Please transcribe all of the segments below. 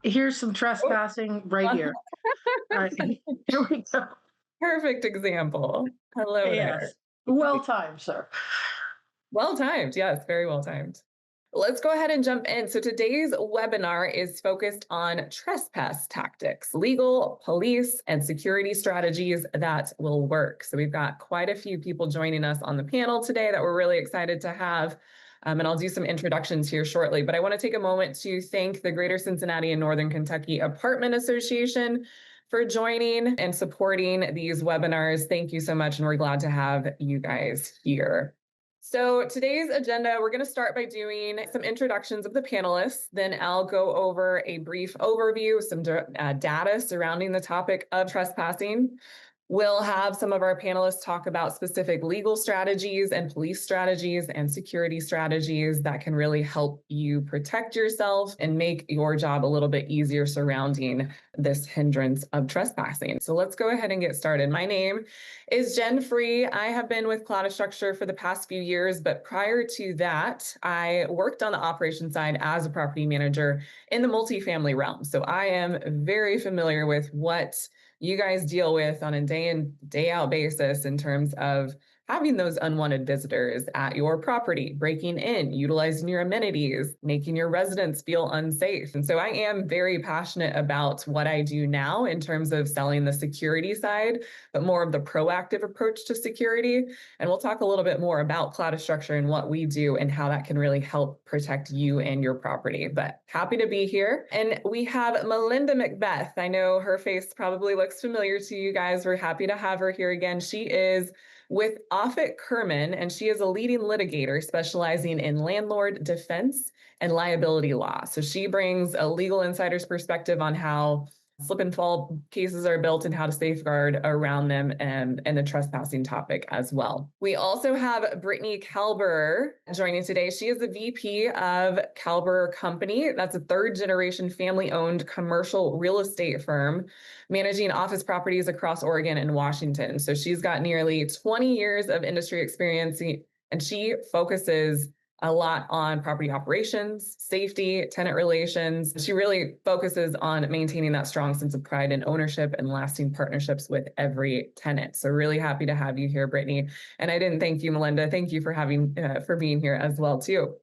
Here's some Oh, trespassing right here. All right, here we go. perfect example. Hello there. Yes. Well timed, sir. Well timed. Yes, very well timed. Let's go ahead and jump in. So today's webinar is focused on trespass tactics, legal, police, and security strategies that will work. So we've got quite a few people joining us on the panel today that we're really excited to have. And I'll do some introductions here shortly, but I want to take a moment to thank the Greater Cincinnati and Northern Kentucky Apartment Association for joining and supporting these webinars. Thank you so much, and we're glad to have you guys here. So today's agenda, we're going to start by doing some introductions of the panelists. Then I'll go over a brief overview, some data surrounding the topic of trespassing. We'll have some of our panelists talk about specific legal strategies and police strategies and security strategies that can really help you protect yourself and make your job a little bit easier surrounding this hindrance of trespassing. So let's go ahead and get started. My name is Jen Free. I have been with Cloudastructure for the past few years, but prior to that, I worked on the operations side as a property manager in the multifamily realm. So I am very familiar with what you guys deal with on a day in, day out basis in terms of having those unwanted visitors at your property, breaking in, utilizing your amenities, making your residents feel unsafe. And so I am very passionate about what I do now in terms of selling the security side, but more of the proactive approach to security. And we'll talk a little bit more about Cloudastructure and what we do and how that can really help protect you and your property. But happy to be here. And we have Melinda Macbeth. I know her face probably looks familiar to you guys. We're happy to have her here again. She is with Offit Kerman, and she is a leading litigator specializing in landlord defense and liability law. So she brings a legal insider's perspective on how slip and fall cases are built and how to safeguard around them, and the trespassing topic as well. We also have Brittany Kalber joining today. She is the VP of Kalber Company. That's a third generation family owned commercial real estate firm managing office properties across Oregon and Washington. So she's got nearly 20 years of industry experience, and she focuses a lot on property operations, safety, tenant relations. She really focuses on maintaining that strong sense of pride and ownership and lasting partnerships with every tenant. So really happy to have you here, Brittany. And I didn't thank you, Melinda. Thank you for being here as well too.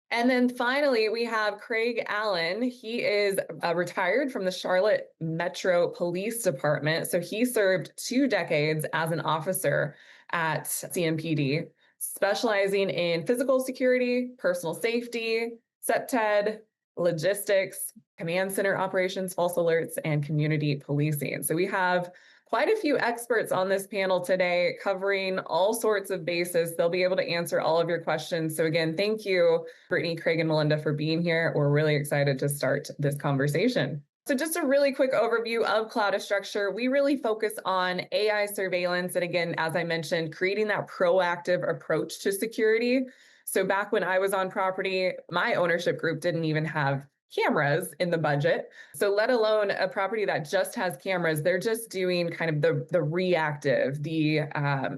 And then finally, we have Craig Allen. He is retired from the Charlotte Metro Police Department. So he served 2 decades as an officer at CMPD, specializing in physical security, personal safety, CEPTED, logistics, command center operations, false alerts, and community policing. So we have quite a few experts on this panel today covering all sorts of bases. They'll be able to answer all of your questions. So again, thank you, Brittany, Craig, and Melinda for being here. We're really excited to start this conversation. So just a really quick overview of Cloudastructure. We really focus on AI surveillance. And again, as I mentioned, creating that proactive approach to security. So back when I was on property, my ownership group didn't even have cameras in the budget. So let alone a property that just has cameras, they're just doing kind of the reactive,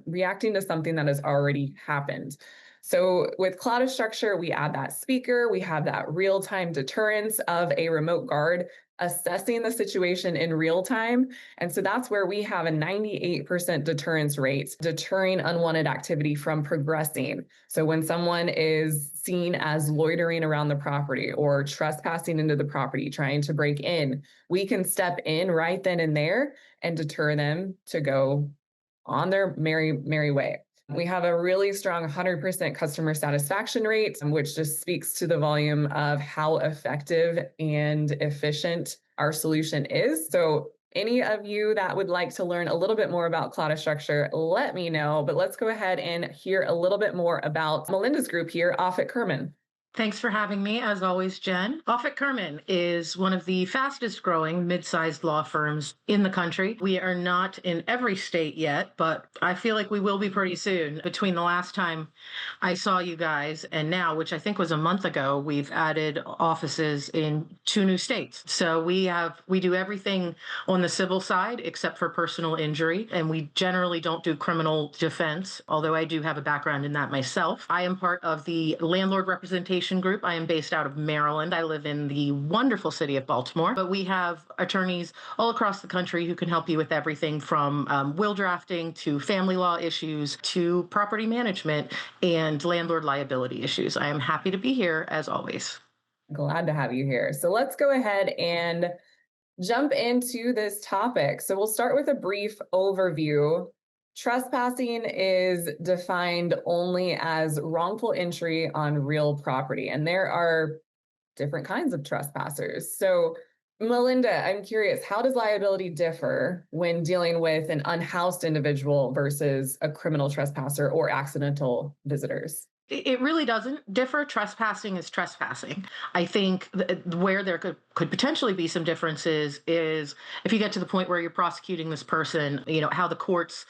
reacting to something that has already happened. So with Cloudastructure, we add that speaker, we have that real-time deterrence of a remote guard assessing the situation in real time. And so that's where we have a 98% deterrence rate, deterring unwanted activity from progressing. So when someone is seen as loitering around the property or trespassing into the property, trying to break in, we can step in right then and there and deter them to go on their merry way. We have a really strong 100% customer satisfaction rate, which just speaks to the volume of how effective and efficient our solution is. So any of you that would like to learn a little bit more about Cloudastructure, let me know. But let's go ahead and hear a little bit more about Melinda's group here, Offit Kerman. Thanks for having me, as always, Jen. Offit Kerman is one of the fastest growing mid-sized law firms in the country. We are not in every state yet, but I feel like we will be pretty soon. Between the last time I saw you guys and now, which I think was a month ago, we've added offices in 2 new states. So we do everything on the civil side except for personal injury, and we generally don't do criminal defense, although I do have a background in that myself. I am part of the landlord representation litigation group. I am based out of Maryland. I live in the wonderful city of Baltimore, but we have attorneys all across the country who can help you with everything from will drafting to family law issues to property management and landlord liability issues. I am happy to be here as always. Glad to have you here. So let's go ahead and jump into this topic. So we'll start with a brief overview. Trespassing is defined only as wrongful entry on real property, and there are different kinds of trespassers. So, Melinda, I'm curious, how does liability differ when dealing with an unhoused individual versus a criminal trespasser or accidental visitors? It really doesn't differ. Trespassing is trespassing. I think where there could potentially be some differences is if you get to the point where you're prosecuting this person, how the courts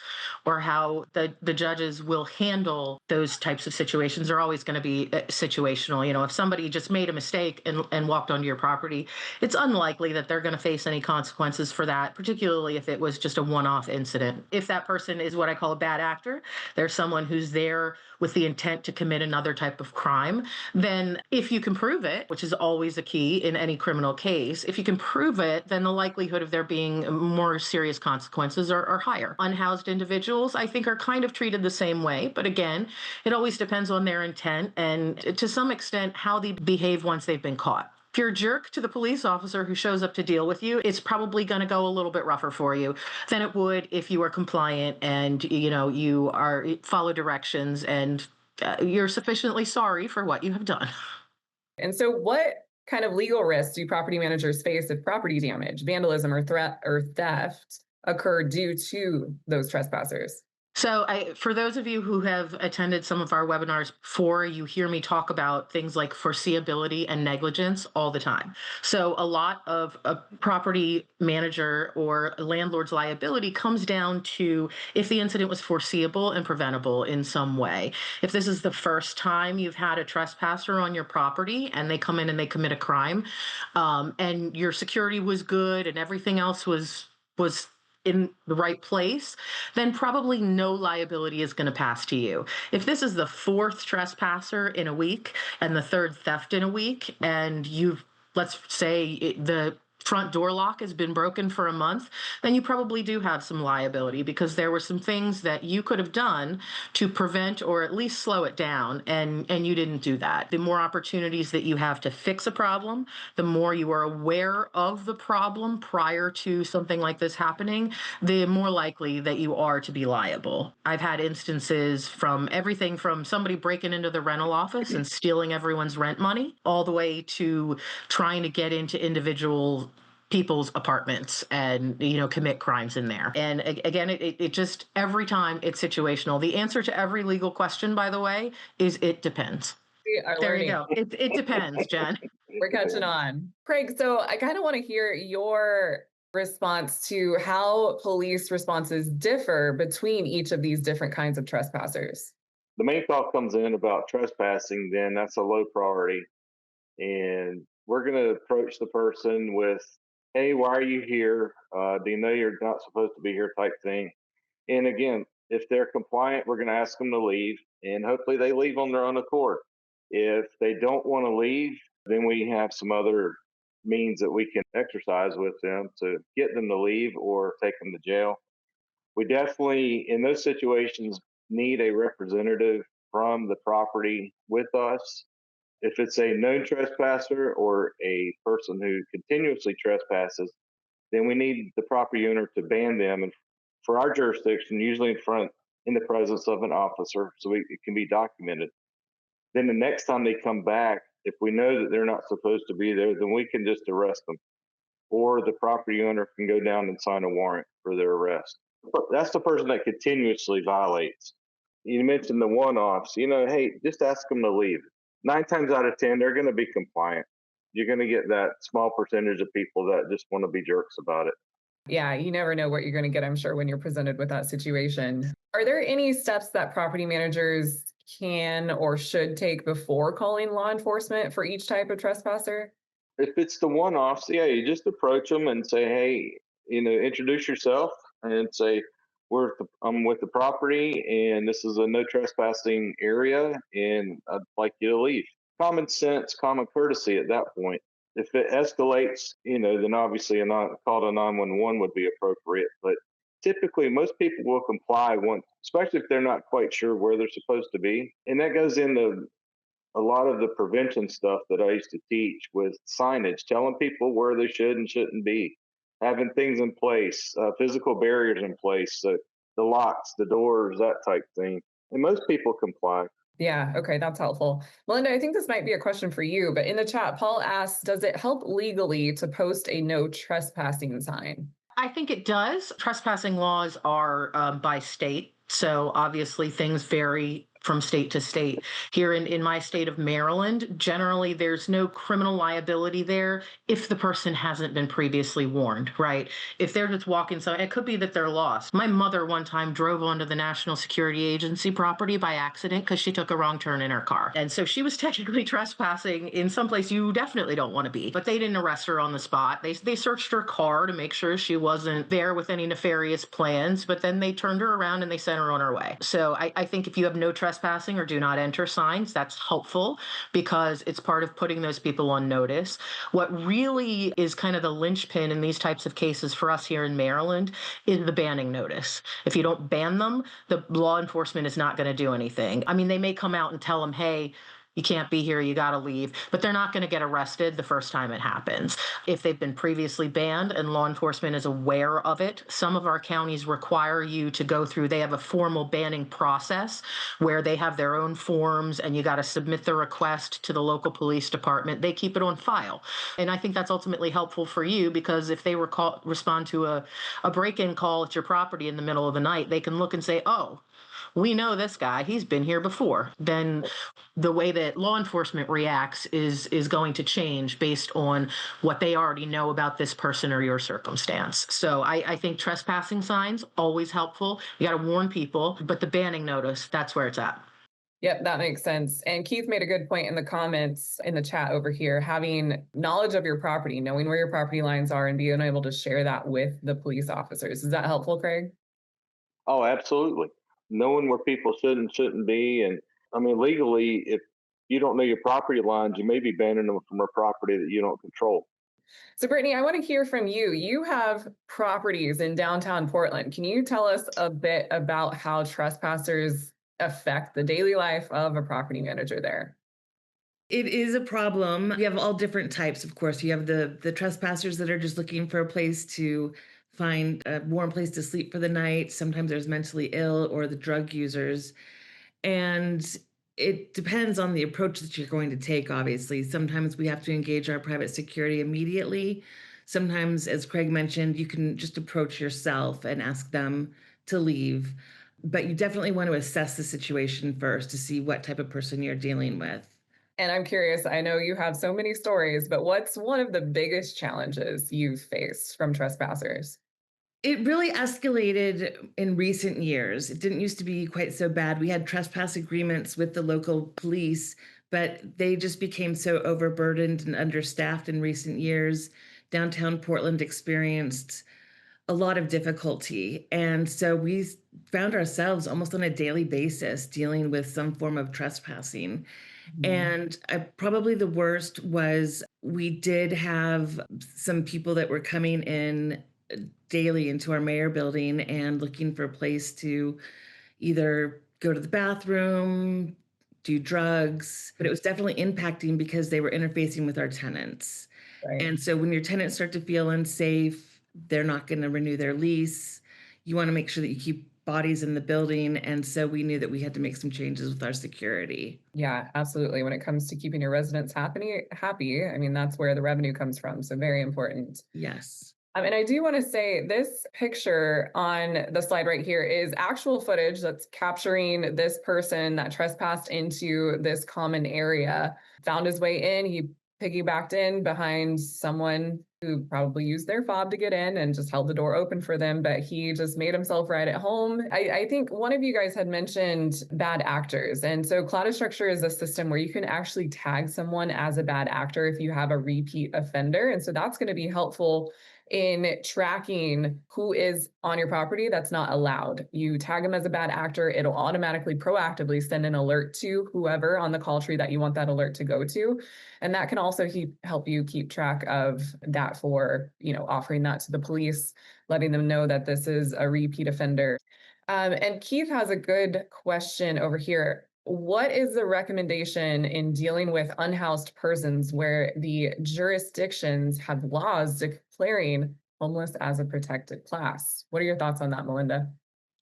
or how the judges will handle those types of situations are always going to be situational. If somebody just made a mistake and walked onto your property, it's unlikely that they're going to face any consequences for that, particularly if it was just a one-off incident. If that person is what I call a bad actor, there's someone who's there with the intent to commit another type of crime, then if you can prove it, which is always a key in any criminal case, if you can prove it, then the likelihood of there being more serious consequences are higher. Unhoused individuals, I think, are kind of treated the same way. But again, it always depends on their intent and to some extent how they behave once they've been caught. If you're a jerk to the police officer who shows up to deal with you, it's probably going to go a little bit rougher for you than it would if you are compliant and you are follow directions and you're sufficiently sorry for what you have done. And so, what kind of legal risks do property managers face if property damage, vandalism, or threat or theft occur due to those trespassers? So, for those of you who have attended some of our webinars before, you hear me talk about things like foreseeability and negligence all the time. So, a lot of a property manager or landlord's liability comes down to if the incident was foreseeable and preventable in some way. If this is the first time you've had a trespasser on your property and they come in and they commit a crime, and your security was good and everything else was in the right place, then probably no liability is going to pass to you. If this is the fourth trespasser in a week and the third theft in a week, and let's say the front door lock has been broken for a month, then you probably do have some liability because there were some things that you could have done to prevent or at least slow it down, and you didn't do that. The more opportunities that you have to fix a problem, the more you are aware of the problem prior to something like this happening, the more likely that you are to be liable. I've had instances from everything from somebody breaking into the rental office and stealing everyone's rent money, all the way to trying to get into individual people's apartments and commit crimes in there. And again, it just every time it's situational. The answer to every legal question, by the way, is it depends. We are There you learning. go. It depends, Jen. We're catching on. Craig, so I kind of want to hear your response to how police responses differ between each of these different kinds of trespassers. The main call comes in about trespassing, then that's a low priority. And we're going to approach the person with, hey, why are you here? Do you know you're not supposed to be here type thing? And again, if they're compliant, we're going to ask them to leave, and hopefully they leave on their own accord. If they don't want to leave, then we have some other means that we can exercise with them to get them to leave or take them to jail. We definitely, in those situations, need a representative from the property with us. If it's a known trespasser or a person who continuously trespasses, then we need the property owner to ban them. And for our jurisdiction, usually in the presence of an officer, so it can be documented. Then the next time they come back, if we know that they're not supposed to be there, then we can just arrest them, or the property owner can go down and sign a warrant for their arrest. But that's the person that continuously violates. You mentioned the one-offs. Hey, just ask them to leave. 9 times out of 10, they're going to be compliant. You're going to get that small percentage of people that just want to be jerks about it. Yeah, you never know what you're going to get, I'm sure, when you're presented with that situation. Are there any steps that property managers can or should take before calling law enforcement for each type of trespasser? If it's the one-offs, yeah, you just approach them and say, hey, introduce yourself and say, I'm with the property and this is a no trespassing area and I'd like you to leave. common sense, common courtesy at that point. If it escalates, then obviously a call to 911 would be appropriate. But typically, most people will comply once, especially if they're not quite sure where they're supposed to be. And that goes into a lot of the prevention stuff that I used to teach with signage, telling people where they should and shouldn't be, having things in place, physical barriers in place, so the locks, the doors, that type thing. And most people comply. Yeah, okay, that's helpful. Melinda, I think this might be a question for you, but in the chat, Paul asks, does it help legally to post a no trespassing sign? I think it does. Trespassing laws are by state. So obviously things vary from state to state. Here in my state of Maryland, generally there's no criminal liability there if the person hasn't been previously warned, right? If they're just walking, so it could be that they're lost. My mother one time drove onto the National Security Agency property by accident because she took a wrong turn in her car. And so she was technically trespassing in some place you definitely don't want to be, but they didn't arrest her on the spot. They searched her car to make sure she wasn't there with any nefarious plans, but then they turned her around and they sent her on her way. So I think if you have no trespassing or do not enter signs, that's helpful because it's part of putting those people on notice. What really is kind of the linchpin in these types of cases for us here in Maryland is the banning notice. If you don't ban them, the law enforcement is not going to do anything. I mean, they may come out and tell them, hey, you can't be here, you got to leave, but they're not going to get arrested the first time it happens. If they've been previously banned and law enforcement is aware of it, some of our counties require you to go through, they have a formal banning process where they have their own forms and you got to submit the request to the local police department. They keep it on file. And I think that's ultimately helpful for you because if they respond to a break-in call at your property in the middle of the night, they can look and say, oh, we know this guy, he's been here before. Then the way that law enforcement reacts is going to change based on what they already know about this person or your circumstance. So I think trespassing signs, always helpful. You got to warn people, but the banning notice, that's where it's at. Yep, that makes sense. And Keith made a good point in the comments in the chat over here, having knowledge of your property, knowing where your property lines are and being able to share that with the police officers. Is that helpful, Craig? Oh, absolutely. Knowing where people should and shouldn't be. And I mean, legally, if you don't know your property lines, you may be banning them from a property that you don't control. So, Brittany, I want to hear from you. You have properties in downtown Portland. Can you tell us a bit about how trespassers affect the daily life of a property manager there? It is a problem. You have all different types, of course. You have the trespassers that are just looking for a place to find a warm place to sleep for the night. Sometimes there's mentally ill or the drug users. And it depends on the approach that you're going to take, obviously. Sometimes we have to engage our private security immediately. Sometimes, as Craig mentioned, you can just approach yourself and ask them to leave. But you definitely want to assess the situation first to see what type of person you're dealing with. And I'm curious, I know you have so many stories, but what's one of the biggest challenges you've faced from trespassers? It really escalated in recent years. It didn't used to be quite so bad. We had trespass agreements with the local police, but they just became so overburdened and understaffed in recent years. Downtown Portland experienced a lot of difficulty. And so we found ourselves almost on a daily basis dealing with some form of trespassing. And probably the worst was we did have some people that were coming in daily into our mayor building and looking for a place to either go to the bathroom, do drugs, but it was definitely impacting because they were interfacing with our tenants. Right. And so when your tenants start to feel unsafe, they're not going to renew their lease. You want to make sure that you keep bodies in the building. And so we knew that we had to make some changes with our security. Yeah, absolutely. When it comes to keeping your residents happy, I mean, that's where the revenue comes from. So very important. Yes. And I do want to say this picture on the slide right here is actual footage that's capturing this person that trespassed into this common area, found his way in. He piggybacked in behind someone who probably used their fob to get in and just held the door open for them, but he just made himself right at home. I think one of you guys had mentioned bad actors. And so Cloudastructure is a system where you can actually tag someone as a bad actor if you have a repeat offender. And so that's going to be helpful in tracking who is on your property that's not allowed. You tag them as a bad actor, it'll automatically proactively send an alert to whoever on the call tree that you want that alert to go to. And that can also help you keep track of that for, offering that to the police, letting them know that this is a repeat offender. And Keith has a good question over here. What is the recommendation in dealing with unhoused persons where the jurisdictions have laws declaring homeless as a protected class? What are your thoughts on that, Melinda?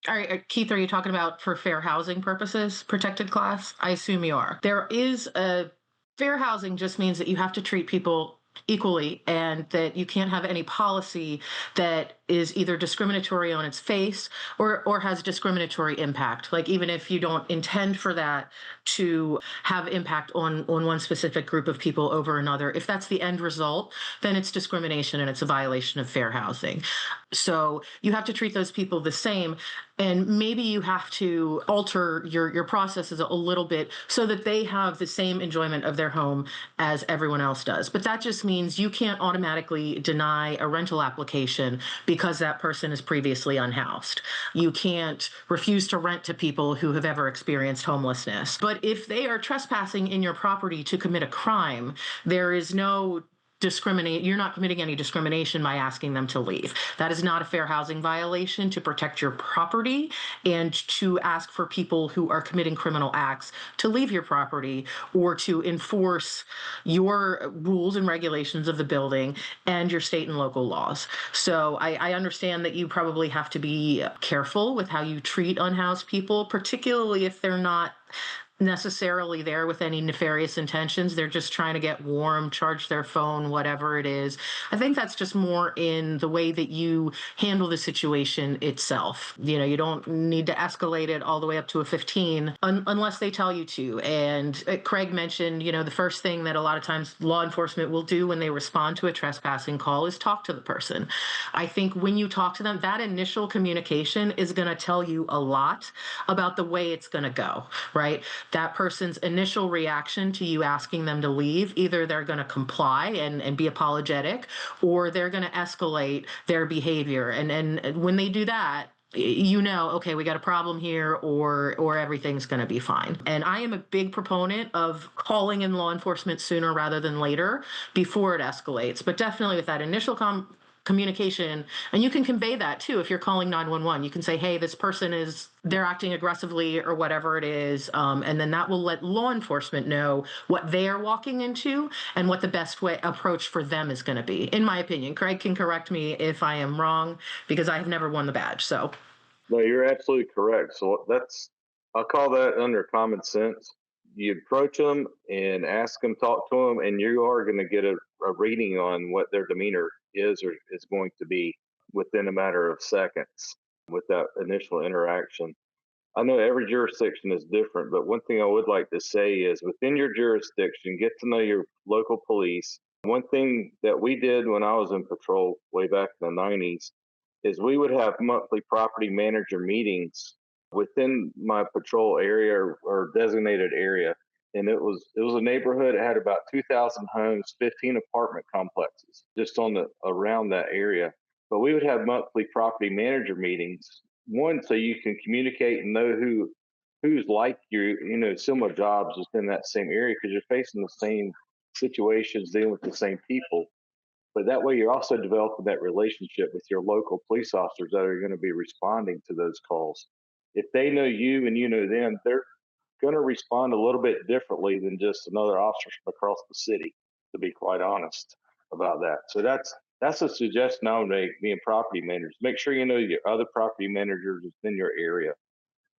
All right, Keith, are you talking about for fair housing purposes, protected class? I assume you are. There is a fair housing just means that you have to treat people equally and that you can't have any policy that is either discriminatory on its face or has discriminatory impact. Like even if you don't intend for that to have impact on one specific group of people over another, if that's the end result, then it's discrimination and it's a violation of fair housing. So you have to treat those people the same. And maybe you have to alter your processes a little bit so that they have the same enjoyment of their home as everyone else does. But that just means you can't automatically deny a rental application because that person is previously unhoused. You can't refuse to rent to people who have ever experienced homelessness. But if they are trespassing in your property to commit a crime, there is no you're not committing any discrimination by asking them to leave. That is not a fair housing violation to protect your property and to ask for people who are committing criminal acts to leave your property or to enforce your rules and regulations of the building and your state and local laws. So I understand that you probably have to be careful with how you treat unhoused people, particularly if they're not necessarily there with any nefarious intentions. They're just trying to get warm, charge their phone, whatever it is. I think that's just more in the way that you handle the situation itself. You don't need to escalate it all the way up to a 15 unless they tell you to. And Craig mentioned, the first thing that a lot of times law enforcement will do when they respond to a trespassing call is talk to the person. I think when you talk to them, that initial communication is going to tell you a lot about the way it's going to go, right? That person's initial reaction to you asking them to leave, either they're going to comply and be apologetic, or they're going to escalate their behavior. And when they do that, okay, we got a problem here, or everything's going to be fine. And I am a big proponent of calling in law enforcement sooner rather than later before it escalates. But definitely with that initial communication, and you can convey that too. If you're calling 911, you can say, hey, this person they're acting aggressively or whatever it is. And then that will let law enforcement know what they are walking into and what the best approach for them is going to be, in my opinion. Craig can correct me if I am wrong because I have never won the badge. So no, you're absolutely correct. So I'll call that under common sense. You approach them and ask them, talk to them, and you are going to get a reading on what their demeanor is or is going to be within a matter of seconds with that initial interaction. I know every jurisdiction is different, but one thing I would like to say is within your jurisdiction, get to know your local police. One thing that we did when I was in patrol way back in the 90s is we would have monthly property manager meetings within my patrol area or designated area. And it was a neighborhood. It had about 2,000 homes, 15 apartment complexes just around that area. But we would have monthly property manager meetings. One, so you can communicate and know who's like you, similar jobs within that same area because you're facing the same situations, dealing with the same people. But that way, you're also developing that relationship with your local police officers that are going to be responding to those calls. If they know you and you know them, they're going to respond a little bit differently than just another officer from across the city, to be quite honest about that. So that's a suggestion I would make being property managers. Make sure you know your other property managers within your area.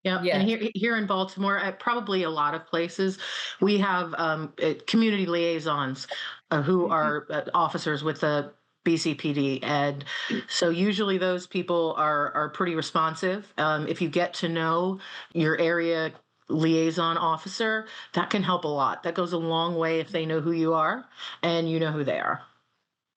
Yeah, and here in Baltimore, at probably a lot of places, we have community liaisons who are officers with the BCPD, and so usually those people are pretty responsive. If you get to know your area liaison officer, that can help a lot. That goes a long way if they know who you are and you know who they are.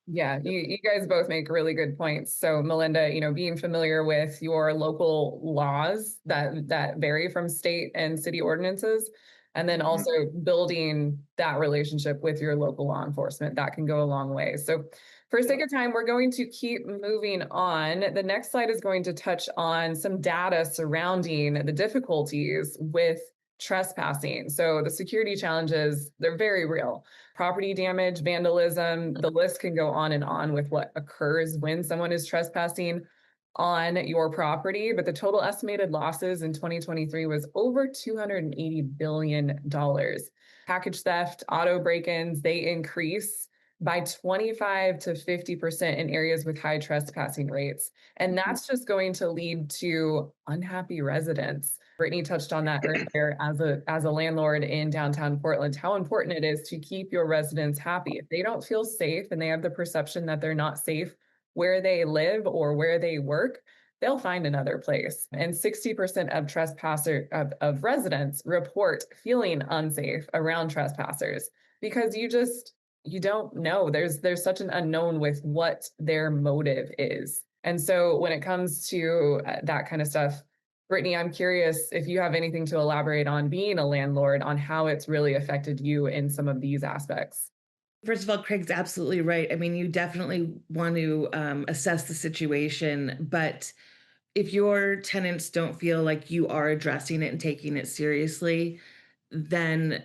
Yeah, you guys both make really good points. So Melinda, being familiar with your local laws that vary from state and city ordinances, And then also building that relationship with your local law enforcement, that can go a long way. So for sake of time, we're going to keep moving on. The next slide is going to touch on some data surrounding the difficulties with trespassing. So the security challenges, they're very real. Property damage, vandalism, the list can go on and on with what occurs when someone is trespassing on your property. But the total estimated losses in 2023 was over $280 billion. Package theft, auto break-ins, they increase by 25 to 50% in areas with high trespassing rates. And that's just going to lead to unhappy residents. Brittany touched on that earlier as a landlord in downtown Portland, how important it is to keep your residents happy. If they don't feel safe and they have the perception that they're not safe where they live or where they work, they'll find another place. And 60% of residents report feeling unsafe around trespassers because you don't know. There's such an unknown with what their motive is. And so when it comes to that kind of stuff, Brittany, I'm curious if you have anything to elaborate on being a landlord, on how it's really affected you in some of these aspects. First of all, Craig's absolutely right. I mean, you definitely want to assess the situation, but if your tenants don't feel like you are addressing it and taking it seriously, then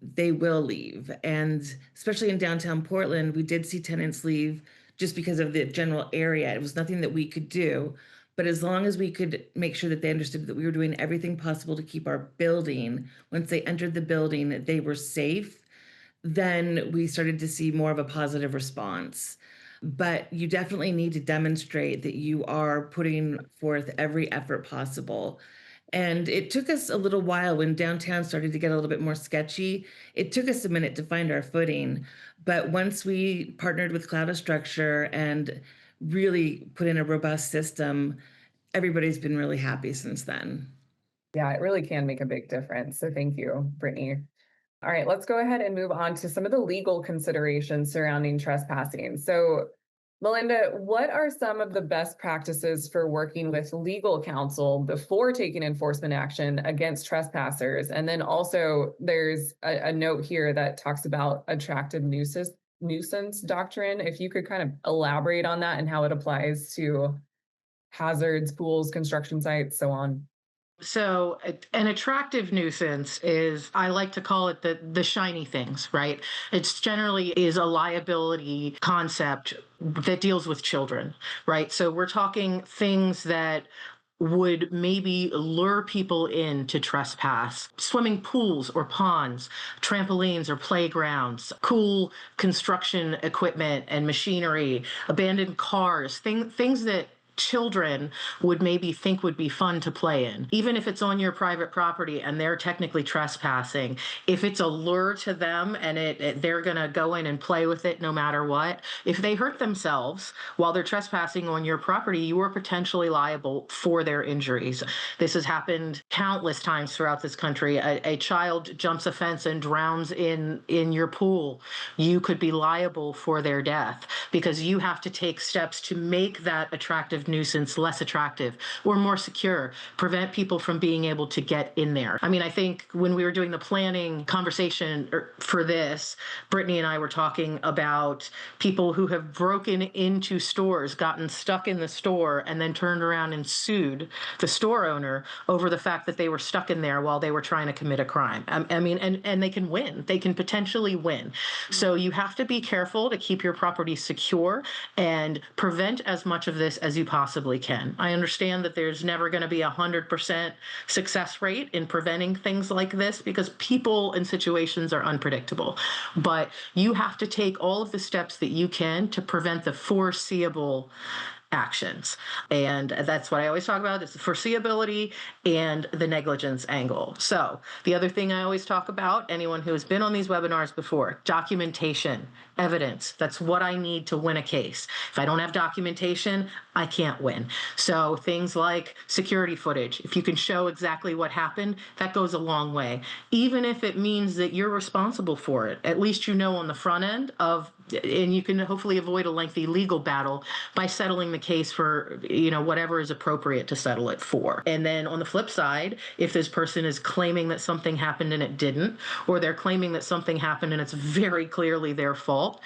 they will leave. And especially in downtown Portland, we did see tenants leave just because of the general area. It was nothing that we could do. But as long as we could make sure that they understood that we were doing everything possible to keep our building, once they entered the building, they were safe, then we started to see more of a positive response. But you definitely need to demonstrate that you are putting forth every effort possible. And it took us a little while when downtown started to get a little bit more sketchy. It took us a minute to find our footing. But once we partnered with Cloudastructure and really put in a robust system, everybody's been really happy since then. Yeah, it really can make a big difference. So thank you, Brittany. All right, let's go ahead and move on to some of the legal considerations surrounding trespassing. So, Melinda, what are some of the best practices for working with legal counsel before taking enforcement action against trespassers? And then also there's a note here that talks about attractive nuisance doctrine. If you could kind of elaborate on that and how it applies to hazards, pools, construction sites, so on. So an attractive nuisance is, I like to call it the shiny things, right? It's generally is a liability concept that deals with children, right? So we're talking things that would maybe lure people in to trespass. Swimming pools or ponds, trampolines or playgrounds, cool construction equipment and machinery, abandoned cars, things that children would maybe think would be fun to play in. Even if it's on your private property and they're technically trespassing, if it's a lure to them and they're going to go in and play with it no matter what, if they hurt themselves while they're trespassing on your property, you are potentially liable for their injuries. This has happened countless times throughout this country. A child jumps a fence and drowns in your pool. You could be liable for their death because you have to take steps to make that attractive nuisance less attractive or more secure, prevent people from being able to get in there. I mean, I think when we were doing the planning conversation for this, Brittany and I were talking about people who have broken into stores, gotten stuck in the store, and then turned around and sued the store owner over the fact that they were stuck in there while they were trying to commit a crime. I mean, and they can win. They can potentially win. So you have to be careful to keep your property secure and prevent as much of this as you possibly can. I understand that there's never going to be 100% success rate in preventing things like this because people and situations are unpredictable. But you have to take all of the steps that you can to prevent the foreseeable actions. And that's what I always talk about is the foreseeability and the negligence angle. So the other thing I always talk about, anyone who has been on these webinars before, documentation, evidence. That's what I need to win a case. If I don't have documentation, I can't win. So things like security footage, if you can show exactly what happened, that goes a long way. Even if it means that you're responsible for it, at least you know on the front end of, and you can hopefully avoid a lengthy legal battle by settling the case for, whatever is appropriate to settle it for. And then on the flip side, if this person is claiming that something happened and it didn't, or they're claiming that something happened and it's very clearly their fault,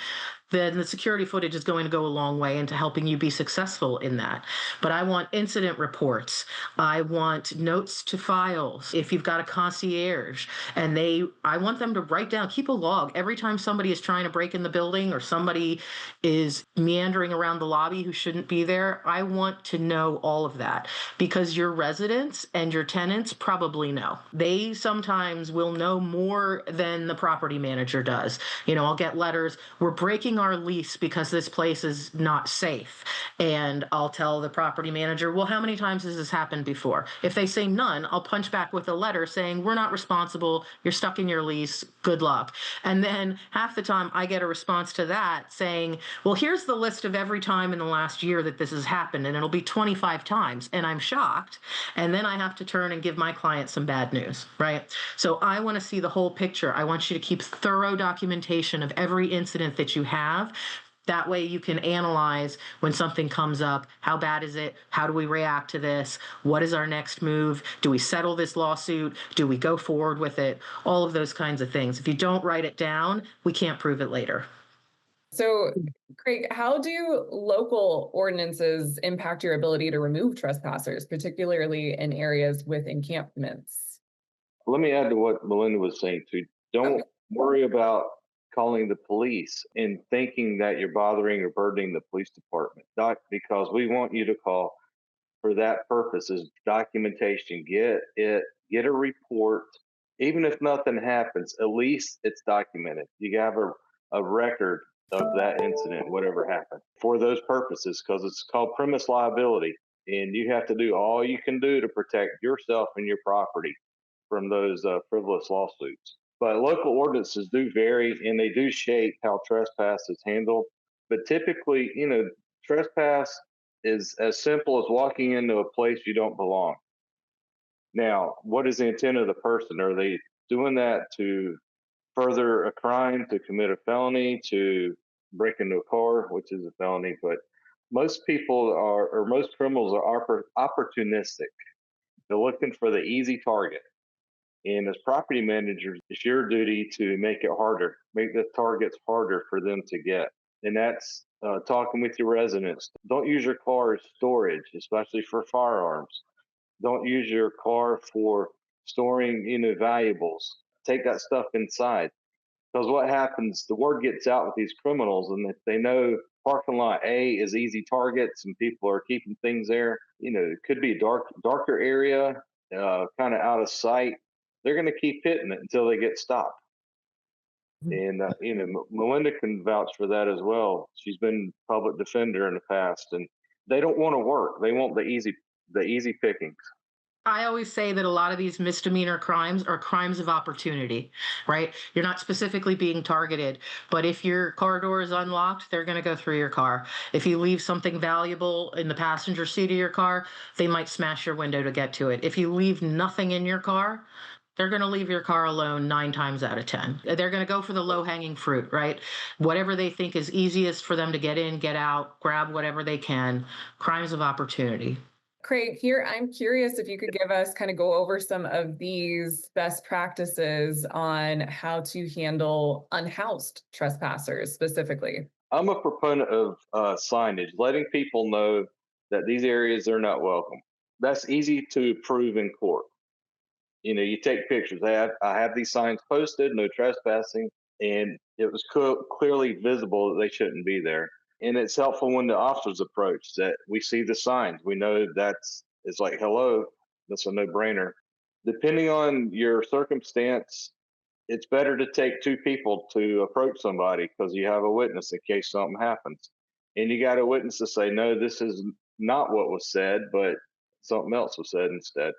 then the security footage is going to go a long way into helping you be successful in that. But I want incident reports. I want notes to files. If you've got a concierge and I want them to write down, keep a log every time somebody is trying to break in the building or somebody is meandering around the lobby who shouldn't be there. I want to know all of that because your residents and your tenants probably know. They sometimes will know more than the property manager does. I'll get letters, we're breaking our lease because this place is not safe. And I'll tell the property manager, well, how many times has this happened before? If they say none, I'll punch back with a letter saying, we're not responsible. You're stuck in your lease. Good luck. And then half the time I get a response to that saying, well, here's the list of every time in the last year that this has happened. And it'll be 25 times. And I'm shocked. And then I have to turn and give my client some bad news, right? So I want to see the whole picture. I want you to keep thorough documentation of every incident that you have. That way you can analyze when something comes up. How bad is it? How do we react to this? What is our next move? Do we settle this lawsuit? Do we go forward with it? All of those kinds of things. If you don't write it down, we can't prove it later. So, Craig, how do local ordinances impact your ability to remove trespassers, particularly in areas with encampments? Let me add to what Melinda was saying too. Don't worry about calling the police and thinking that you're bothering or burdening the police department. Not because we want you to call for that purpose is documentation. Get a report. Even if nothing happens, at least it's documented. You have a record of that incident, whatever happened, for those purposes, because it's called premise liability. And you have to do all you can do to protect yourself and your property from those frivolous lawsuits. But local ordinances do vary and they do shape how trespass is handled. But typically, trespass is as simple as walking into a place you don't belong. Now, what is the intent of the person? Are they doing that to further a crime, to commit a felony, to break into a car, which is a felony? But most people are, or most criminals are opportunistic. They're looking for the easy target. And as property managers, it's your duty to make it harder, make the targets harder for them to get. And that's talking with your residents. Don't use your car as storage, especially for firearms. Don't use your car for storing, valuables. Take that stuff inside. Because what happens, the word gets out with these criminals, and if they know parking lot A is easy targets and people are keeping things there, it could be a darker area, kind of out of sight. They're going to keep hitting it until they get stopped. And Melinda can vouch for that as well. She's been public defender in the past, and they don't want to work. They want the easy pickings. I always say that a lot of these misdemeanor crimes are crimes of opportunity, right? You're not specifically being targeted, but if your car door is unlocked, they're going to go through your car. If you leave something valuable in the passenger seat of your car, they might smash your window to get to it. If you leave nothing in your car, they're going to leave your car alone 9 times out of 10. They're going to go for the low-hanging fruit, right? Whatever they think is easiest for them to get in, get out, grab whatever they can. Crimes of opportunity. Craig, here I'm curious if you could give us kind of go over some of these best practices on how to handle unhoused trespassers specifically. I'm a proponent of signage, letting people know that these areas are not welcome. That's easy to prove in court. You take pictures. I have these signs posted, no trespassing, and it was clearly visible that they shouldn't be there. And it's helpful when the officers approach that we see the signs. We know it's like, hello, that's a no-brainer. Depending on your circumstance, it's better to take 2 people to approach somebody because you have a witness in case something happens. And you got a witness to say, no, this is not what was said, but something else was said instead.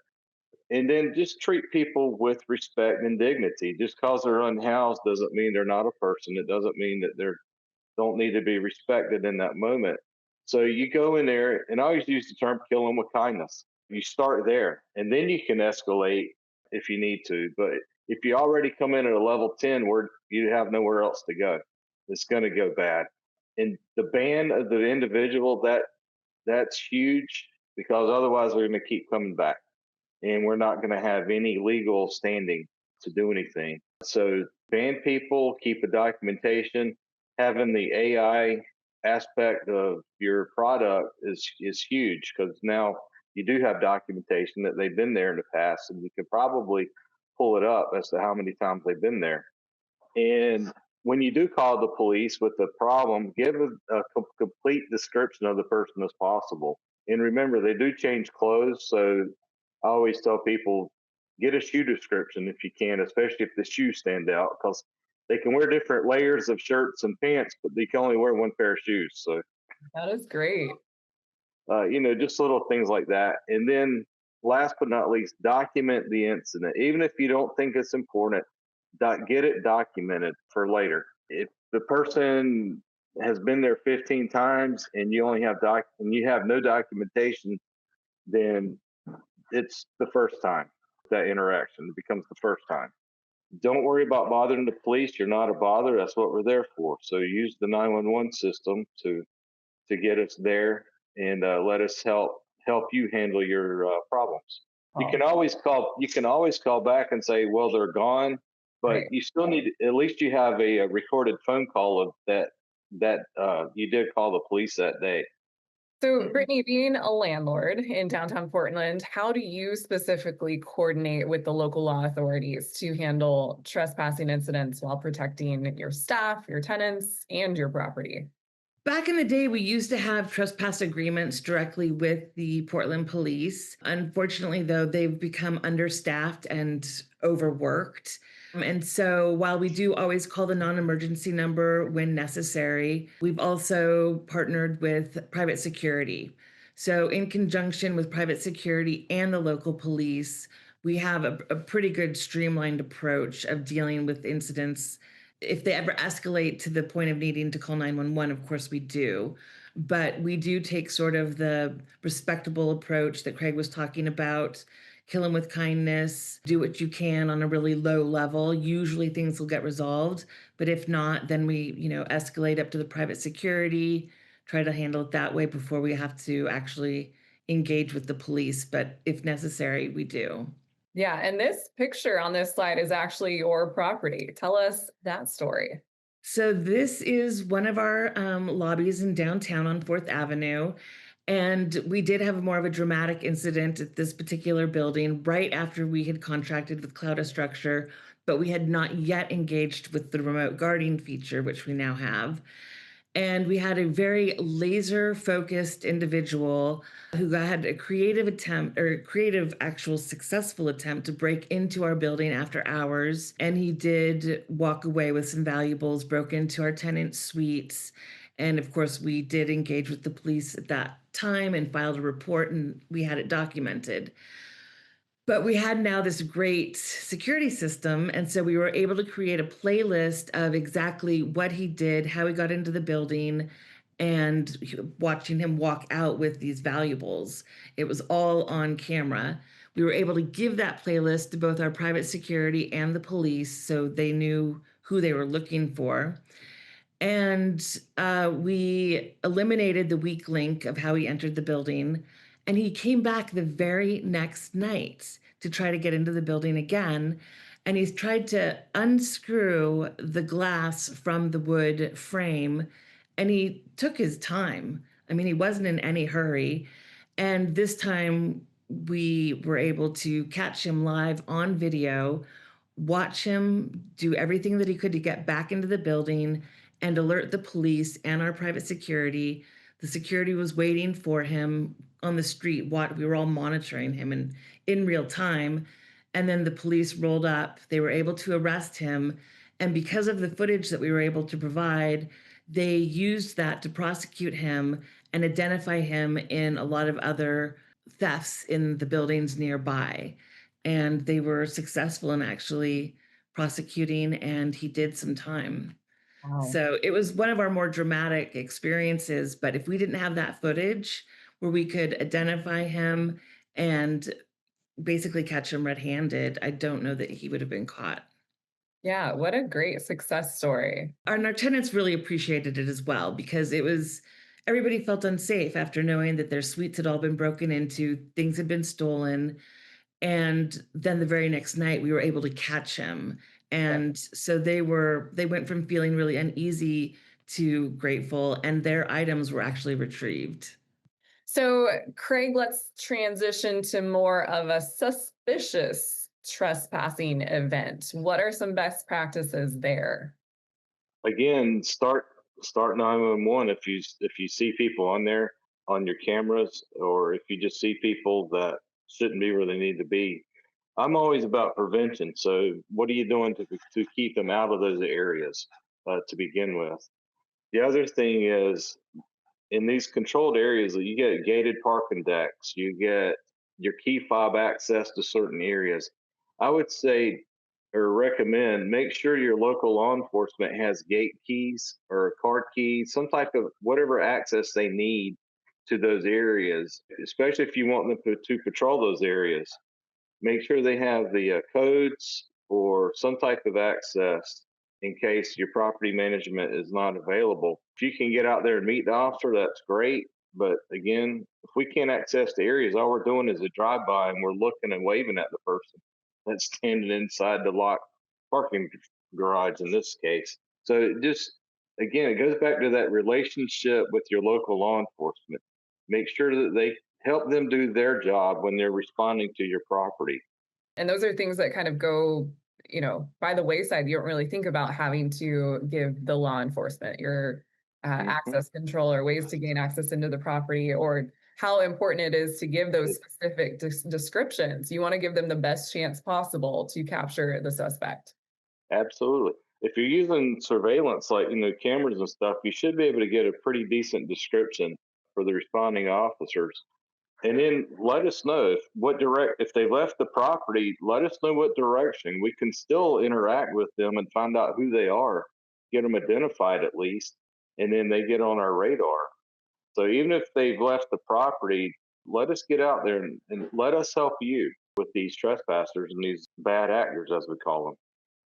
And then just treat people with respect and dignity. Just because they're unhoused doesn't mean they're not a person. It doesn't mean that they don't need to be respected in that moment. So you go in there, and I always use the term kill them with kindness. You start there, and then you can escalate if you need to. But if you already come in at a level 10 where you have nowhere else to go, it's going to go bad. And the ban of the individual, that's huge, because otherwise we're going to keep coming back, and we're not going to have any legal standing to do anything. So ban people, keep a documentation, having the AI aspect of your product is huge, because now you do have documentation that they've been there in the past, and you can probably pull it up as to how many times they've been there. And when you do call the police with the problem, give a complete description of the person as possible. And remember, they do change clothes, so I always tell people, get a shoe description if you can, especially if the shoes stand out, because they can wear different layers of shirts and pants, but they can only wear one pair of shoes. So That is great. just little things like that. And then last but not least, document the incident. Even if you don't think it's important, get it documented for later. If the person has been there 15 times and you only have and you have no documentation, then it's the first time that interaction. It becomes the first time. Don't worry about bothering the police. You're not a bother. That's what we're there for. So use the 911 system to get us there, and let us help you handle your problems. You can always call. You can always call back and say, "Well, they're gone," but Right. you still need, at least you have a recorded phone call of that you did call the police that day. So, Brittany, being a landlord in downtown Portland, how do you specifically coordinate with the local law authorities to handle trespassing incidents while protecting your staff, your tenants, and your property? Back in the day, we used to have trespass agreements directly with the Portland police. Unfortunately, though, they've become understaffed and overworked. And so while we do always call the non-emergency number when necessary, we've also partnered with private security. So in conjunction with private security and the local police, we have a pretty good streamlined approach of dealing with incidents. If they ever escalate to the point of needing to call 911, of course we do. But we do take sort of the respectable approach that Craig was talking about. Kill them with kindness, do what you can on a really low level. Usually things will get resolved. But if not, then we, escalate up to the private security, try to handle it that way before we have to actually engage with the police. But if necessary, we do. Yeah, and this picture on this slide is actually your property. Tell us that story. So this is one of our lobbies in downtown on 4th Avenue. And we did have more of a dramatic incident at this particular building right after we had contracted with Cloudastructure, but we had not yet engaged with the remote guarding feature, which we now have. And we had a very laser focused individual who had a creative attempt, or creative, actual successful attempt to break into our building after hours. And he did walk away with some valuables, broke into our tenant suites. And of course, we did engage with the police at that time and filed a report, and we had it documented. But we had now this great security system. And so we were able to create a playlist of exactly what he did, how he got into the building, and watching him walk out with these valuables. It was all on camera. We were able to give that playlist to both our private security and the police so they knew who they were looking for. And we eliminated the weak link of how he entered the building. And he came back the very next night to try to get into the building again. And he's tried to unscrew the glass from the wood frame. And he took his time. I mean, he wasn't in any hurry. And this time we were able to catch him live on video, watch him do everything that he could to get back into the building and alert the police and our private security. The security was waiting for him on the street. We were all monitoring him in real time. And then the police rolled up. They were able to arrest him. And because of the footage that we were able to provide, they used that to prosecute him and identify him in a lot of other thefts in the buildings nearby. And they were successful in actually prosecuting, and he did some time. Wow. So it was one of our more dramatic experiences. But if we didn't have that footage where we could identify him and basically catch him red-handed, I don't know that he would have been caught. Yeah, what a great success story. And our tenants really appreciated it as well because it was everybody felt unsafe after knowing that their suites had all been broken into, things had been stolen, and then the very next night we were able to catch him. And so they went from feeling really uneasy to grateful, and their items were actually retrieved. So, Craig, let's transition to more of a suspicious trespassing event. What are some best practices there? Again, start 911 if you see people on there on your cameras, or if you just see people that shouldn't be where they need to be. I'm always about prevention. So what are you doing to keep them out of those areas to begin with? The other thing is, in these controlled areas, you get gated parking decks, you get your key fob access to certain areas. I would say or recommend make sure your local law enforcement has gate keys or a card key, some type of whatever access they need to those areas, especially if you want them to patrol those areas. Make sure they have the codes or some type of access in case your property management is not available. If you can get out there and meet the officer, that's great. But again, if we can't access the areas, all we're doing is a drive by and we're looking and waving at the person that's standing inside the locked parking garage in this case. So it just, again, it goes back to that relationship with your local law enforcement. Make sure that they help them do their job when they're responding to your property. And those are things that kind of go, by the wayside. You don't really think about having to give the law enforcement your Mhm. access control or ways to gain access into the property, or how important it is to give those specific descriptions. You want to give them the best chance possible to capture the suspect. Absolutely. If you're using surveillance, like cameras and stuff, you should be able to get a pretty decent description for the responding officers. And then let us know if they left the property, let us know what direction. We can still interact with them and find out who they are, get them identified at least, and then they get on our radar. So even if they've left the property, let us get out there and let us help you with these trespassers and these bad actors, as we call them.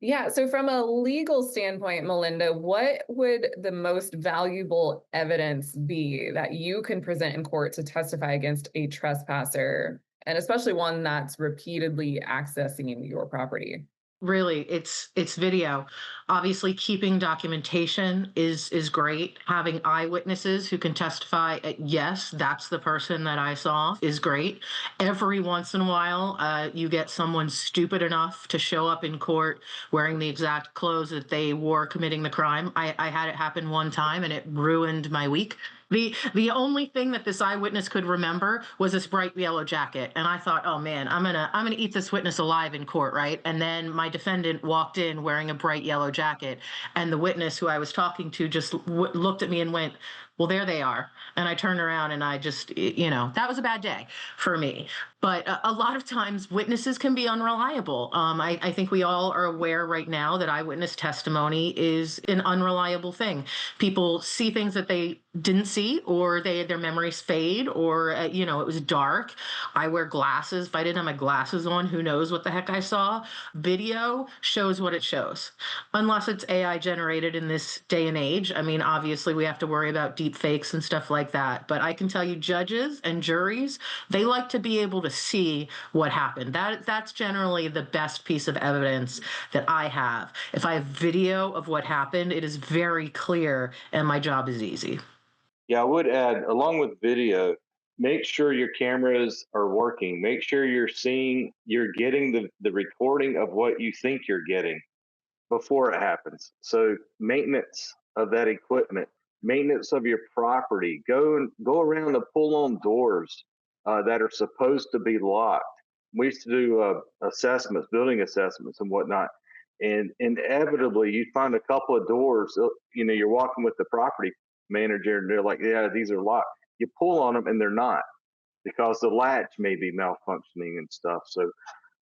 Yeah. So, from a legal standpoint, Melinda, what would the most valuable evidence be that you can present in court to testify against a trespasser, and especially one that's repeatedly accessing your property? Really, it's video. Obviously, keeping documentation is great. Having eyewitnesses who can testify at, yes, that's the person that I saw, is great. Every once in a while, you get someone stupid enough to show up in court wearing the exact clothes that they wore committing the crime. I had it happen one time and it ruined my week. The only thing that this eyewitness could remember was this bright yellow jacket, and I thought, oh man, I'm gonna eat this witness alive in court, right? And then my defendant walked in wearing a bright yellow jacket, and the witness who I was talking to just looked at me and went, well, there they are. And I turned around and I just, that was a bad day for me. But a lot of times witnesses can be unreliable. I think we all are aware right now that eyewitness testimony is an unreliable thing. People see things that they didn't see, or their memories fade, or it was dark. I wear glasses. If I didn't have my glasses on, who knows what the heck I saw? Video shows what it shows, unless it's AI generated in this day and age. I mean, obviously we have to worry about deep fakes and stuff like that, but I can tell you judges and juries, they like to be able to see what happened. That's generally the best piece of evidence that I have. If I have video of what happened, it is very clear and my job is easy. Yeah, I would add, along with video, make sure your cameras are working. Make sure you're getting the recording of what you think you're getting before it happens. So maintenance of that equipment, maintenance of your property. Go around and pull on doors that are supposed to be locked. We used to do assessments, building assessments, and whatnot. And inevitably, you find a couple of doors. You're walking with the property manager, and they're like, "Yeah, these are locked." You pull on them, and they're not because the latch may be malfunctioning and stuff. So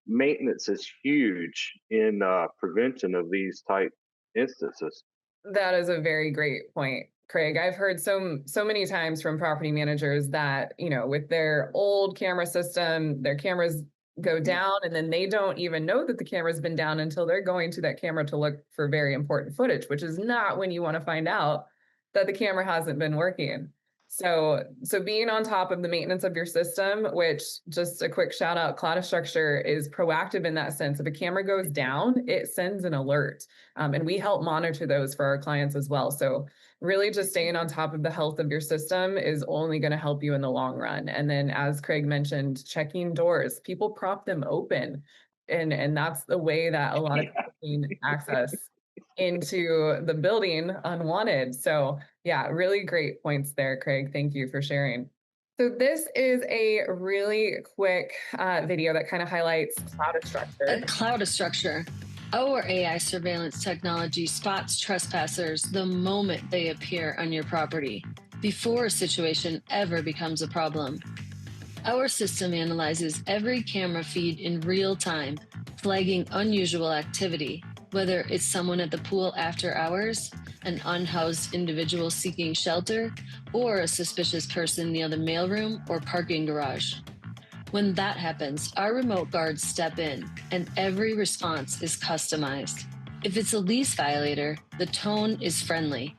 maintenance is huge in prevention of these type instances. That is a very great point, Craig. I've heard so many times from property managers that, with their old camera system, their cameras go down and then they don't even know that the camera's been down until they're going to that camera to look for very important footage, which is not when you want to find out that the camera hasn't been working. So being on top of the maintenance of your system, which, just a quick shout out, Cloudastructure is proactive in that sense. If a camera goes down, it sends an alert. And we help monitor those for our clients as well. So really just staying on top of the health of your system is only going to help you in the long run. And then, as Craig mentioned, checking doors, people prop them open. And that's the way that a lot of people gain access into the building unwanted. So yeah, really great points there, Craig. Thank you for sharing. So this is a really quick video that kind of highlights Cloudastructure. Cloudastructure. Our AI surveillance technology spots trespassers the moment they appear on your property, before a situation ever becomes a problem. Our system analyzes every camera feed in real time, flagging unusual activity, whether it's someone at the pool after hours, an unhoused individual seeking shelter, or a suspicious person near the mailroom or parking garage. When that happens, our remote guards step in, and every response is customized. If it's a lease violator, the tone is friendly.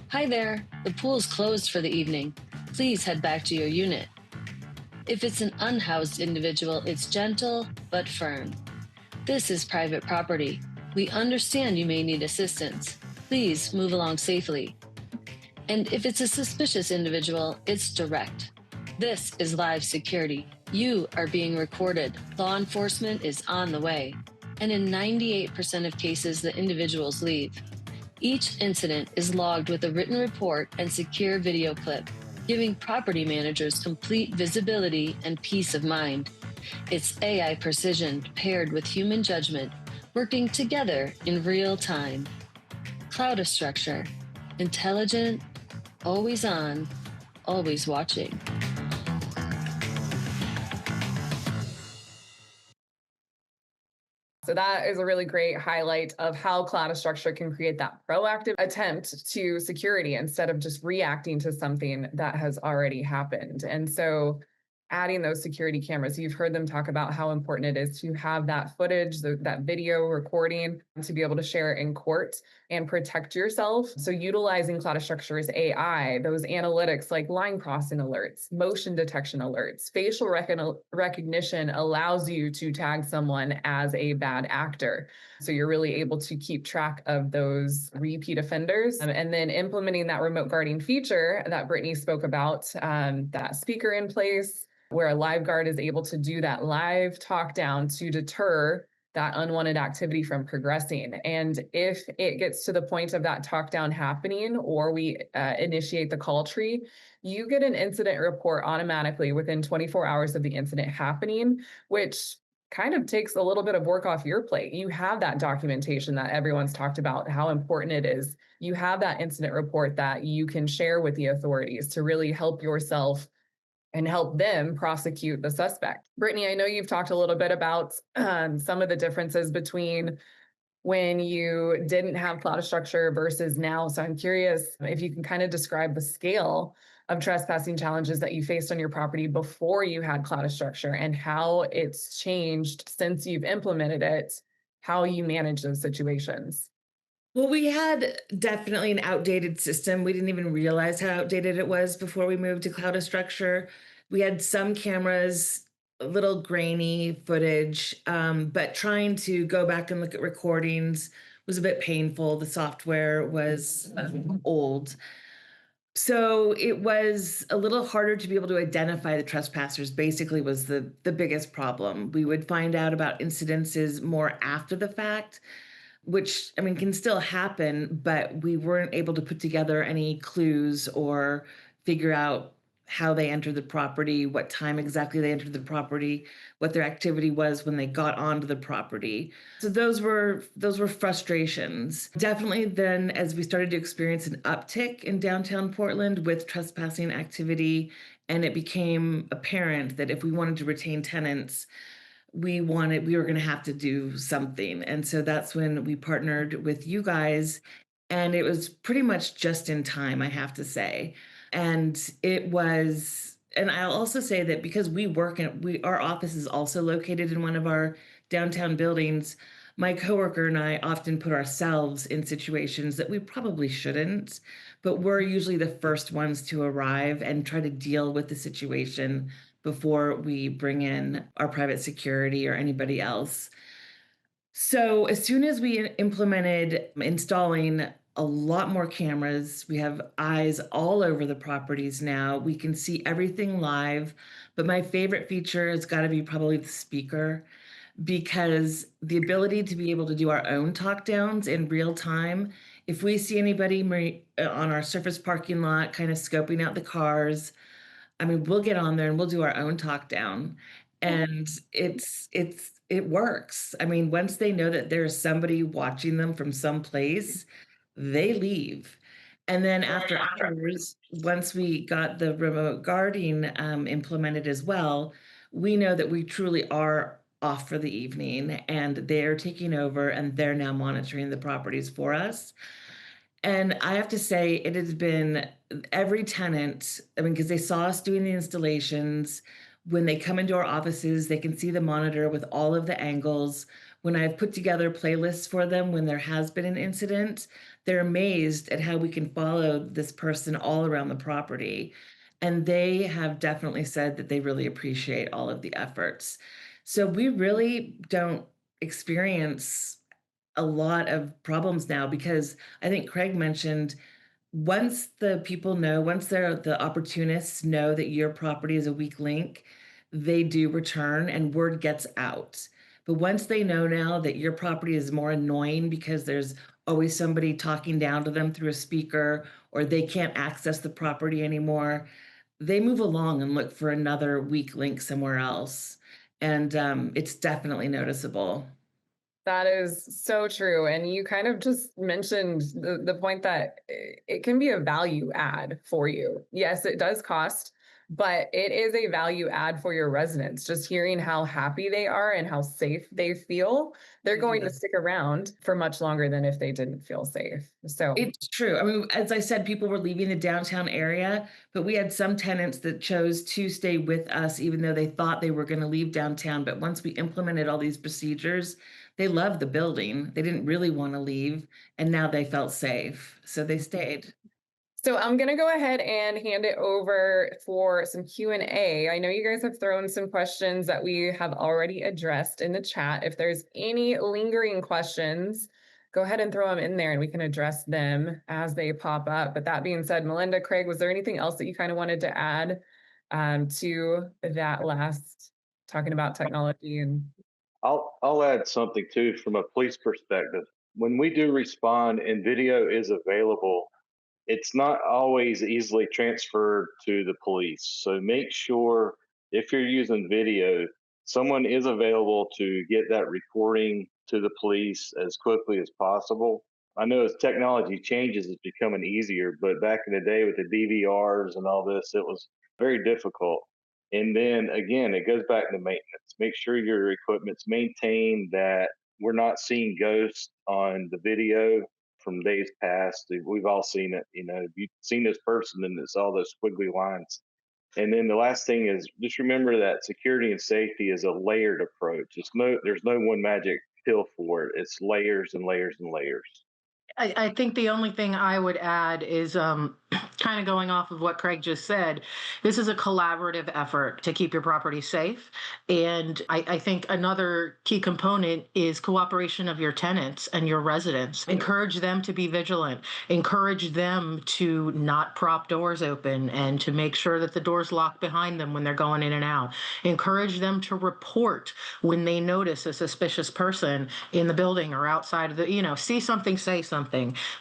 Hi there, the pool's closed for the evening. Please head back to your unit. If it's an unhoused individual, it's gentle but firm. This is private property. We understand you may need assistance. Please move along safely. And if it's a suspicious individual, it's direct. This is live security. You are being recorded. Law enforcement is on the way. And in 98% of cases, the individuals leave. Each incident is logged with a written report and secure video clip, giving property managers complete visibility and peace of mind. It's AI precision paired with human judgment, working together in real time. Cloudastructure. Intelligent, always on, always watching. So that is a really great highlight of how Cloudastructure can create that proactive attempt to security instead of just reacting to something that has already happened. And so adding those security cameras, you've heard them talk about how important it is to have that footage, that video recording, to be able to share it in court and protect yourself. So utilizing Cloudastructure's AI, those analytics like line crossing alerts, motion detection alerts, facial recognition allows you to tag someone as a bad actor. So you're really able to keep track of those repeat offenders. And then implementing that remote guarding feature that Brittany spoke about, that speaker in place, where a live guard is able to do that live talk down to deter that unwanted activity from progressing. And if it gets to the point of that talk down happening, or we initiate the call tree, you get an incident report automatically within 24 hours of the incident happening, which kind of takes a little bit of work off your plate. You have that documentation that everyone's talked about, how important it is. You have that incident report that you can share with the authorities to really help yourself and help them prosecute the suspect. Brittany, I know you've talked a little bit about some of the differences between when you didn't have Cloudastructure versus now. So I'm curious if you can kind of describe the scale of trespassing challenges that you faced on your property before you had Cloudastructure and how it's changed since you've implemented it, how you manage those situations. Well, we had definitely an outdated system. We didn't even realize how outdated it was before we moved to Cloudastructure. We had some cameras, a little grainy footage, but trying to go back and look at recordings was a bit painful. The software was old. So it was a little harder to be able to identify the trespassers, basically, was the biggest problem. We would find out about incidences more after the fact, which, I mean, can still happen, but we weren't able to put together any clues or figure out how they entered the property, what time exactly they entered the property, what their activity was when they got onto the property. So those were frustrations. Definitely then, as we started to experience an uptick in downtown Portland with trespassing activity, and it became apparent that if we wanted to retain tenants, we were going to have to do something. And so that's when we partnered with you guys And it was pretty much just in time, I have to say. And it was, and I'll also say that because our office is also located in one of our downtown buildings, my coworker and I often put ourselves in situations that we probably shouldn't, but we're usually the first ones to arrive and try to deal with the situation before we bring in our private security or anybody else. So as soon as we implemented installing a lot more cameras, we have eyes all over the properties now. We can see everything live. But my favorite feature has got to be probably the speaker, because the ability to be able to do our own talk downs in real time. If we see anybody on our surface parking lot kind of scoping out the cars, I mean, we'll get on there and we'll do our own talk down. And it works. I mean, once they know that there's somebody watching them from some place, they leave. And then after hours, once we got the remote guarding implemented as well, we know that we truly are off for the evening and they're taking over and they're now monitoring the properties for us. And I have to say, it has been every tenant, I mean, because they saw us doing the installations. When they come into our offices, they can see the monitor with all of the angles. When I've put together playlists for them, when there has been an incident, they're amazed at how we can follow this person all around the property. And they have definitely said that they really appreciate all of the efforts. So we really don't experience a lot of problems now, because I think Craig mentioned, once the people know, once the opportunists know that your property is a weak link, they do return and word gets out. But once they know now that your property is more annoying because there's always somebody talking down to them through a speaker, or they can't access the property anymore, they move along and look for another weak link somewhere else. And it's definitely noticeable. That is so true. And you kind of just mentioned the point that it can be a value add for you. Yes, it does cost, but it is a value add for your residents. Just hearing how happy they are and how safe they feel, they're going to stick around for much longer than if they didn't feel safe. So it's true. I mean, as I said, people were leaving the downtown area, but we had some tenants that chose to stay with us, even though they thought they were going to leave downtown. But once we implemented all these procedures, they loved the building. They didn't really want to leave, and now they felt safe. So they stayed. So I'm going to go ahead and hand it over for some Q&A. I know you guys have thrown some questions that we have already addressed in the chat. If there's any lingering questions, go ahead and throw them in there and we can address them as they pop up. But that being said, Melinda, Craig, was there anything else that you kind of wanted to add to that last, talking about technology? And I'll add something too from a police perspective. When we do respond and video is available, it's not always easily transferred to the police. So make sure if you're using video, someone is available to get that recording to the police as quickly as possible. I know as technology changes, it's becoming easier, but back in the day with the DVRs and all this, it was very difficult. And then again, it goes back to maintenance. Make sure your equipment's maintained, that we're not seeing ghosts on the video from days past. We've all seen it. You know, you've seen this person and it's all those squiggly lines. And then the last thing is just remember that security and safety is a layered approach. There's no one magic pill for it. It's layers and layers and layers. I think the only thing I would add is kind of going off of what Craig just said. This is a collaborative effort to keep your property safe. And I think another key component is cooperation of your tenants and your residents. Encourage them to be vigilant. Encourage them to not prop doors open and to make sure that the doors lock behind them when they're going in and out. Encourage them to report when they notice a suspicious person in the building or outside of the, see something, say something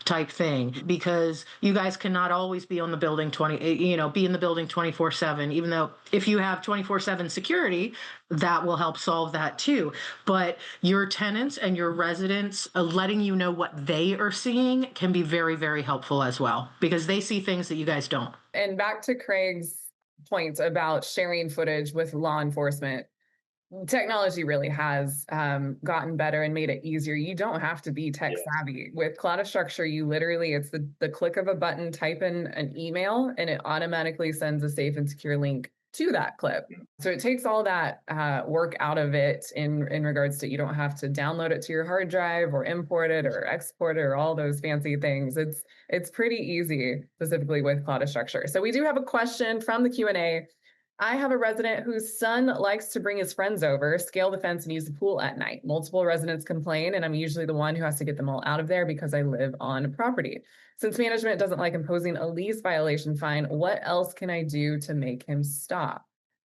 type thing, because you guys cannot always be on the building be in the building 24/7, even though if you have 24/7 security, that will help solve that too. But your tenants and your residents letting you know what they are seeing can be very, very helpful as well, because they see things that you guys don't. And back to Craig's point about sharing footage with law enforcement. Technology really has gotten better and made it easier. You don't have to be tech Yes. savvy. With Cloudastructure, you literally, it's the click of a button, type in an email, and it automatically sends a safe and secure link to that clip. So it takes all that work out of it in regards to you don't have to download it to your hard drive or import it or export it or all those fancy things. It's pretty easy, specifically with Cloudastructure. So we do have a question from the Q&A. I have a resident whose son likes to bring his friends over, scale the fence, and use the pool at night. Multiple residents complain, and I'm usually the one who has to get them all out of there because I live on property. Since management doesn't like imposing a lease violation fine, what else can I do to make him stop?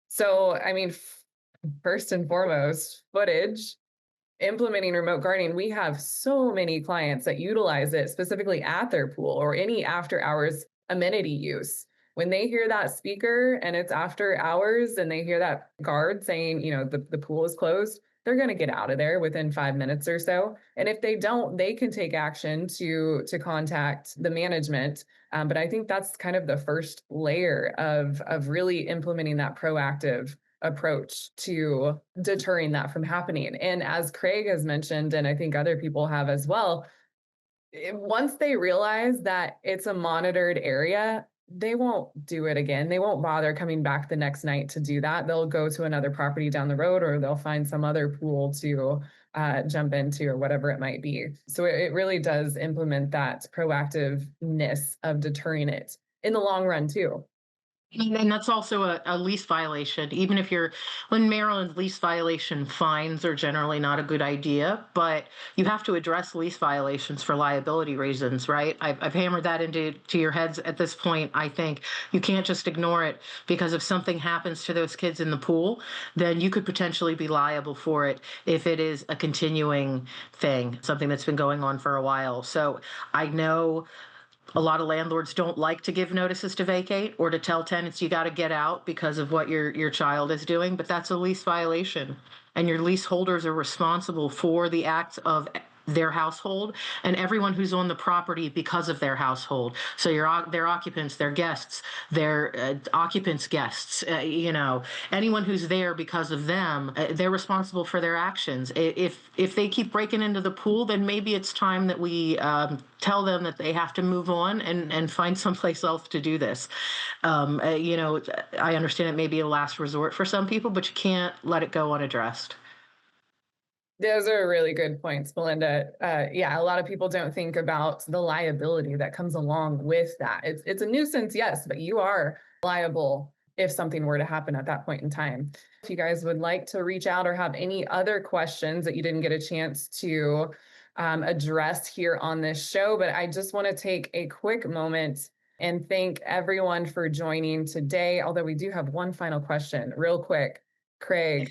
So, I mean, first and foremost, footage. Implementing remote guarding, we have so many clients that utilize it specifically at their pool or any after hours amenity use. When they hear that speaker and it's after hours and they hear that guard saying, the pool is closed, they're going to get out of there within 5 minutes or so. And if they don't, they can take action to contact the management. But I think that's kind of the first layer of really implementing that proactive approach to deterring that from happening. And as Craig has mentioned, and I think other people have as well, once they realize that it's a monitored area, they won't do it again. They won't bother coming back the next night to do that. They'll go to another property down the road, or they'll find some other pool to jump into, or whatever it might be. So it really does implement that proactiveness of deterring it in the long run too. And that's also a lease violation. Even if you're, in Maryland, lease violation fines are generally not a good idea, but you have to address lease violations for liability reasons, right? I've hammered that into your heads at this point. I think you can't just ignore it, because if something happens to those kids in the pool, then you could potentially be liable for it if it is a continuing thing, something that's been going on for a while. So I know a lot of landlords don't like to give notices to vacate or to tell tenants you got to get out because of what your child is doing, but that's a lease violation. And your leaseholders are responsible for the acts of their household and everyone who's on the property because of their household. So their occupants, their guests, their occupants' guests, anyone who's there because of them, they're responsible for their actions. If they keep breaking into the pool, then maybe it's time that we tell them that they have to move on and find someplace else to do this. I understand it may be a last resort for some people, but you can't let it go unaddressed. Those are really good points, Melinda. Yeah, a lot of people don't think about the liability that comes along with that. It's a nuisance, yes, but you are liable if something were to happen at that point in time. If you guys would like to reach out or have any other questions that you didn't get a chance to address here on this show, but I just want to take a quick moment and thank everyone for joining today. Although we do have one final question, real quick. Craig,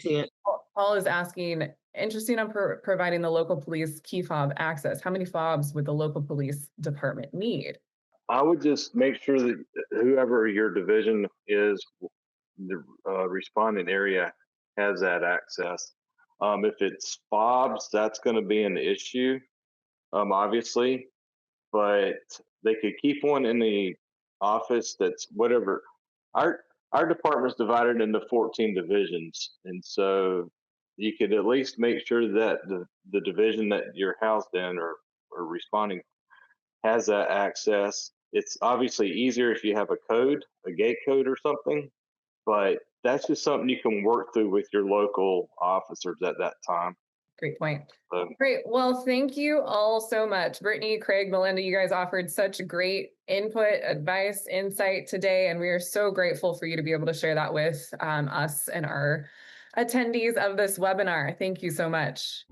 Paul is asking, interesting on providing the local police key fob access. How many fobs would the local police department need? I would just make sure that whoever your division is, the responding area, has that access. If it's fobs, that's going to be an issue, obviously, but they could keep one in the office. That's whatever. Our department's divided into 14 divisions, and so you could at least make sure that the division that you're housed in or responding has that access. It's obviously easier if you have a code, a gate code or something, but that's just something you can work through with your local officers at that time. Great point. Great. Well, thank you all so much. Brittany, Craig, Melinda, you guys offered such great input, advice, insight today, and we are so grateful for you to be able to share that with us and our attendees of this webinar. Thank you so much.